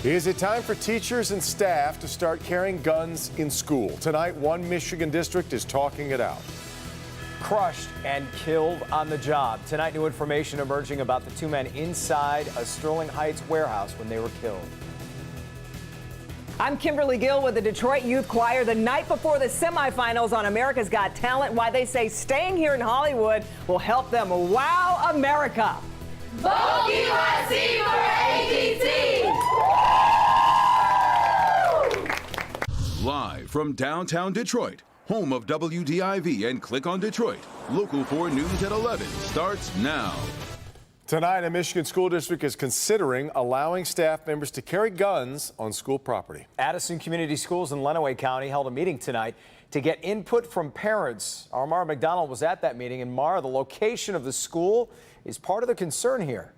Is it time for teachers and staff to start carrying guns in school? Tonight, one Michigan district is talking it out. Crushed and killed on the job. Tonight, new information emerging about the two men inside a Sterling Heights warehouse when they were killed. I'm Kimberly Gill with the Detroit Youth Choir. The night before the semifinals on America's Got Talent, why they say staying here in Hollywood will help them wow America. Vote USC for AGT! Live from downtown Detroit, home of WDIV and Click on Detroit, Local 4 News at 11 starts now. Tonight, a Michigan school district is considering allowing staff members to carry guns on school property. Addison Community Schools in Lenawee County held a meeting tonight to get input from parents. Our Mara McDonald was at that meeting, and Mara, the location of the school is part of the concern here.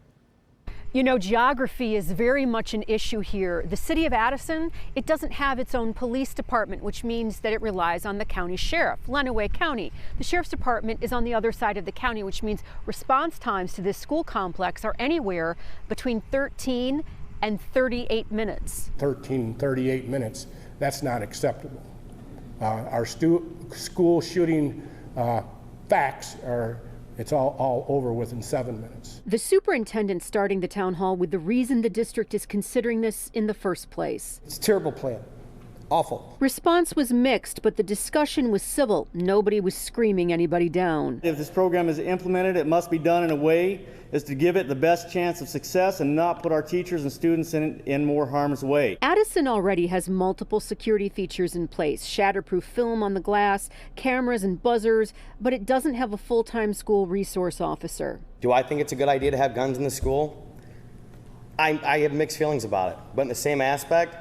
You know, geography is very much an issue here. The city of Addison, it doesn't have its own police department, which means that it relies on the county sheriff, Lenawee County. The sheriff's department is on the other side of the county, which means response times to this school complex are anywhere between 13 and 38 minutes. 13, 38 minutes, that's not acceptable. Our school shooting facts are it's all over within 7 minutes. The superintendent starting the town hall with the reason the district is considering this in the first place. It's a terrible plan. Awful. Response was mixed, but the discussion was civil. Nobody was screaming anybody down. If this program is implemented, it must be done in a way as to give it the best chance of success and not put our teachers and students in more harm's way. Addison already has multiple security features in place, shatterproof film on the glass, cameras and buzzers, but it doesn't have a full-time school resource officer. Do I think it's a good idea to have guns in the school? I have mixed feelings about it, but in the same aspect,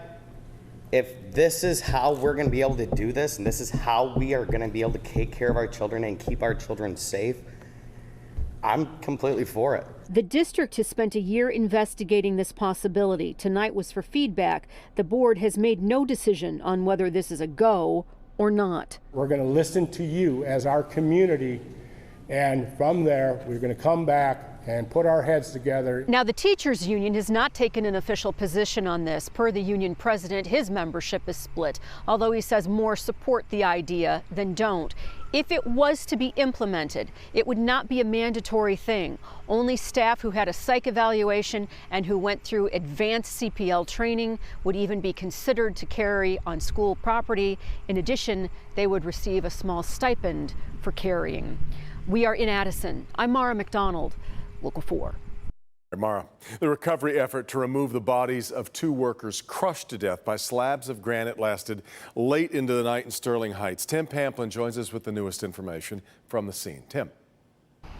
if this is how we're going to be able to do this, and this is how we are going to be able to take care of our children and keep our children safe, I'm completely for it. The district has spent a year investigating this possibility. Tonight was for feedback. The board has made no decision on whether this is a go or not. We're going to listen to you as our community, and from there, we're going to come back and put our heads together. Now, the teachers union has not taken an official position on this. Per the union president, his membership is split, although he says more support the idea than don't. If it was to be implemented, it would not be a mandatory thing. Only staff who had a psych evaluation and who went through advanced CPL training would even be considered to carry on school property. In addition, they would receive a small stipend for carrying. We are in Addison. I'm Mara McDonald, Local 4. Mara, the recovery effort to remove the bodies of two workers crushed to death by slabs of granite lasted late into the night in Sterling Heights. Tim Pamplin joins us with the newest information from the scene. Tim.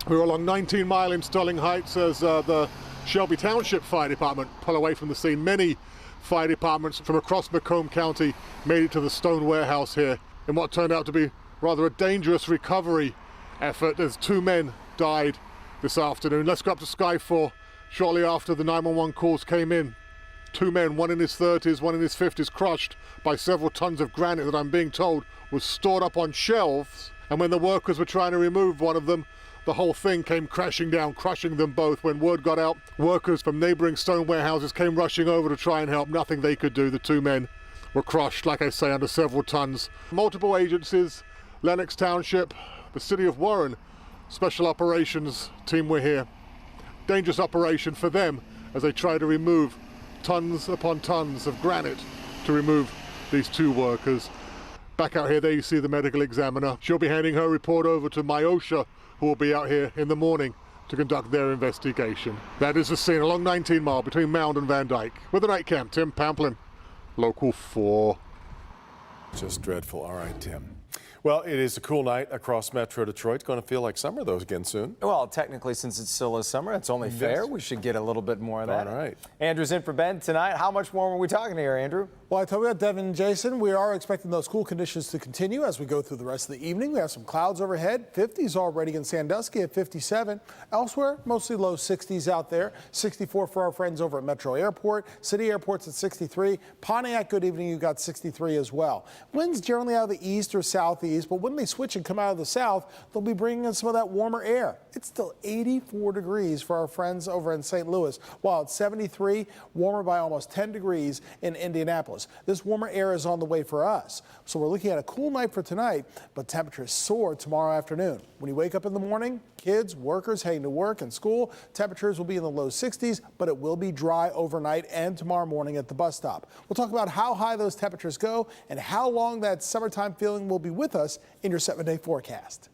We were along 19 Mile in Sterling Heights as the Shelby Township Fire Department pulled away from the scene. Many fire departments from across Macomb County made it to the stone warehouse here in what turned out to be rather a dangerous recovery effort as two men died this afternoon. Let's go up to Sky 4. Shortly after the 911 calls came in, two men, one in his 30s, one in his 50s, crushed by several tons of granite that I'm being told was stored up on shelves. And when the workers were trying to remove one of them, the whole thing came crashing down, crushing them both. When word got out, workers from neighboring stone warehouses came rushing over to try and help. Nothing they could do. The two men were crushed, like I say, under several tons. Multiple agencies, Lenox Township, the city of Warren, special operations team were here. Dangerous operation for them as they try to remove tons upon tons of granite to remove these two workers. Back out here, there you see the medical examiner. She'll be handing her report over to Myosha, who will be out here in the morning to conduct their investigation. That is the scene along 19 Mile between Mound and Van Dyke. With the night cam, Tim Pamplin, Local 4. Just dreadful. All right, Tim. Well, it is a cool night across Metro Detroit. It's going to feel like summer, though, again soon. Well, technically, since it still is summer, it's only fair. We should get a little bit more of that. All right. Andrew's in for Ben tonight. How much warmer are we talking here, Andrew? Well, I told you about Devin and Jason. We are expecting those cool conditions to continue as we go through the rest of the evening. We have some clouds overhead. 50s already in Sandusky at 57. Elsewhere, mostly low 60s out there. 64 for our friends over at Metro Airport. City Airport's at 63. Pontiac, good evening. You got 63 as well. Winds generally out of the east or southeast. northeast, but when they switch and come out of the south, they'll be bringing in some of that warmer air. It's still 84 degrees for our friends over in St. Louis, while it's 73, warmer by almost 10 degrees in Indianapolis. This warmer air is on the way for us. So we're looking at a cool night for tonight, but temperatures soar tomorrow afternoon. When you wake up in the morning, kids, workers heading to work and school, temperatures will be in the low 60s, but it will be dry overnight and tomorrow morning at the bus stop. We'll talk about how high those temperatures go and how long that summertime feeling will be with us in your 7-day forecast.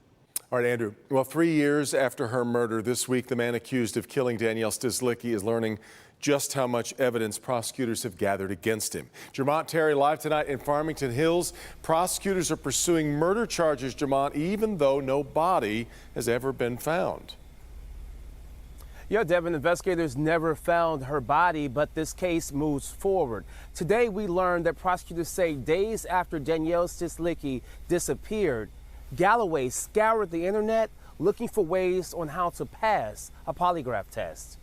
All right, Andrew. Well, 3 years after her murder this week, the man accused of killing Danielle Stislicki is learning just how much evidence prosecutors have gathered against him. Jermont Terry live tonight in Farmington Hills. Prosecutors are pursuing murder charges, Jermont, even though no body has ever been found. Yeah, Devin, investigators never found her body, but this case moves forward. Today, we learned that prosecutors say days after Danielle Stislicki disappeared, Galloway scoured the internet looking for ways on how to pass a polygraph test.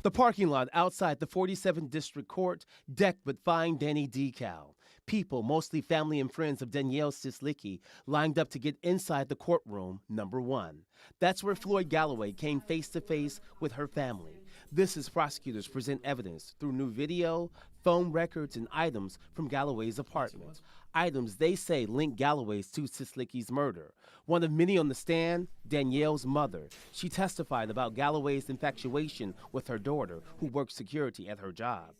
The parking lot outside the 47th District Court decked with Find Danny decal. People, mostly family and friends of Danielle Stislicki, lined up to get inside the courtroom number 1. That's where Floyd Galloway came face to face with her family. This is prosecutors present evidence through new video, phone records, and items from Galloway's apartment. Items they say link Galloway's to Stislicki's murder. One of many on the stand, Danielle's mother. She testified about Galloway's infatuation with her daughter, who worked security at her job.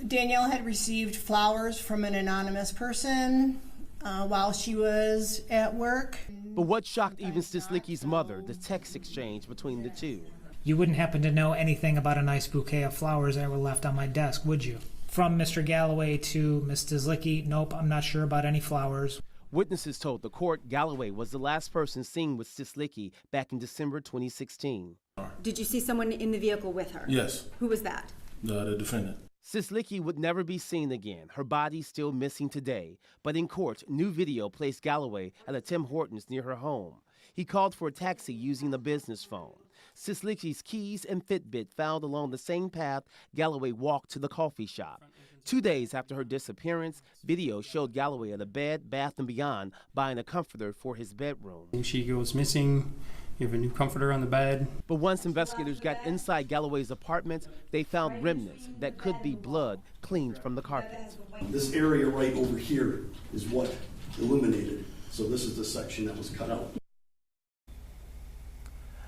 Danielle had received flowers from an anonymous person while she was at work. But what shocked even Stislicki's mother, the text exchange between the two. You wouldn't happen to know anything about a nice bouquet of flowers that were left on my desk, would you? From Mr. Galloway to Ms. Stislicki, nope, I'm not sure about any flowers. Witnesses told the court Galloway was the last person seen with Stislicki back in December 2016. Did you see someone in the vehicle with her? Yes. Who was that? The defendant. Stislicki would never be seen again, her body still missing today. But in court, new video placed Galloway at a Tim Hortons near her home. He called for a taxi using a business phone. Stislicki's keys and Fitbit found along the same path Galloway walked to the coffee shop. 2 days after her disappearance, video showed Galloway at a Bed Bath & Beyond buying a comforter for his bedroom. She goes missing. You have a new comforter on the bed. But once investigators got inside Galloway's apartment, they found remnants that could be blood cleaned from the carpet. This area right over here is what illuminated. So this is the section that was cut out.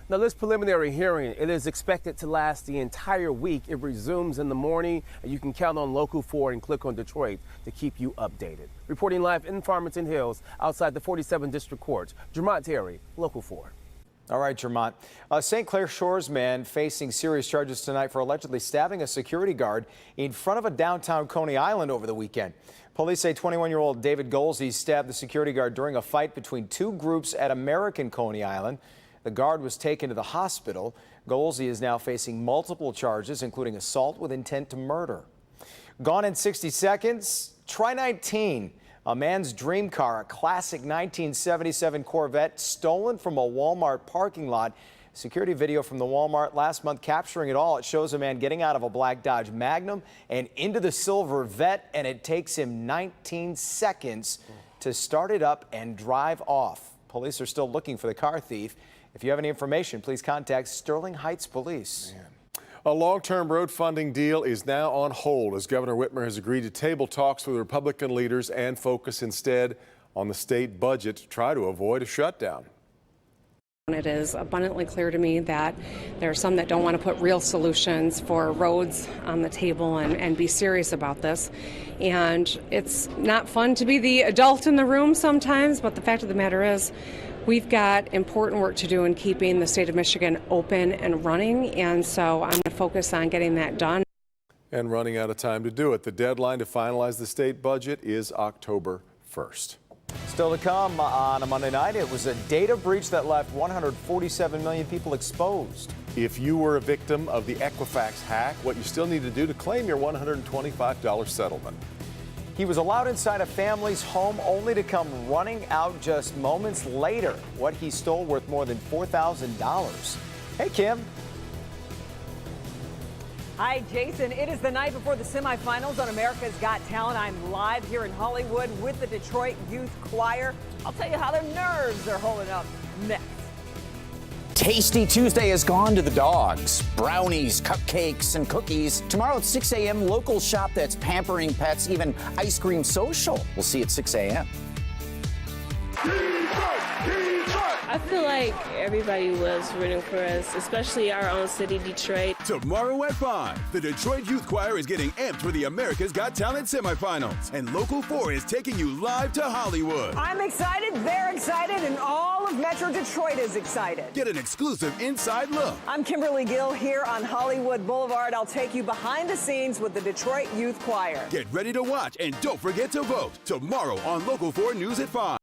Now, this preliminary hearing, it is expected to last the entire week. It resumes in the morning, and you can count on Local 4 and Click on Detroit to keep you updated. Reporting live in Farmington Hills, outside the 47th District Court, Jermont Terry, Local 4. All right, Jermont. St. Clair Shores man facing serious charges tonight for allegedly stabbing a security guard in front of a downtown Coney Island over the weekend. Police say 21-year-old David Golsey stabbed the security guard during a fight between two groups at American Coney Island. The guard was taken to the hospital. Golsey is now facing multiple charges, including assault with intent to murder. Gone in 60 seconds, try 19. A man's dream car, a classic 1977 Corvette, stolen from a Walmart parking lot. Security video from the Walmart last month capturing it all. It shows a man getting out of a black Dodge Magnum and into the silver Vette, and it takes him 19 seconds to start it up and drive off. Police are still looking for the car thief. If you have any information, please contact Sterling Heights Police. A long-term road funding deal is now on hold as Governor Whitmer has agreed to table talks with Republican leaders and focus instead on the state budget to try to avoid a shutdown. It is abundantly clear to me that there are some that don't want to put real solutions for roads on the table and be serious about this. And it's not fun to be the adult in the room sometimes, but the fact of the matter is we've got important work to do in keeping the state of Michigan open and running, and so I'm going to focus on getting that done. And running out of time to do it. The deadline to finalize the state budget is October 1st. Still to come on a Monday night, it was a data breach that left 147 million people exposed. If you were a victim of the Equifax hack, what you still need to do to claim your $125 settlement. He was allowed inside a family's home only to come running out just moments later. What he stole worth more than $4,000. Hey, Kim. Hi, Jason. It is the night before the semifinals on America's Got Talent. I'm live here in Hollywood with the Detroit Youth Choir. I'll tell you how their nerves are holding up next. Tasty Tuesday has gone to the dogs. Brownies, cupcakes, and cookies. Tomorrow at 6 a.m., local shop that's pampering pets, even ice cream social. We'll see at 6 a.m. I feel like everybody was rooting for us, especially our own city, Detroit. Tomorrow at 5, the Detroit Youth Choir is getting amped for the America's Got Talent semifinals, and Local 4 is taking you live to Hollywood. I'm excited, they're excited, and all of Metro Detroit is excited. Get an exclusive inside look. I'm Kimberly Gill here on Hollywood Boulevard. I'll take you behind the scenes with the Detroit Youth Choir. Get ready to watch, and don't forget to vote tomorrow on Local 4 News at 5.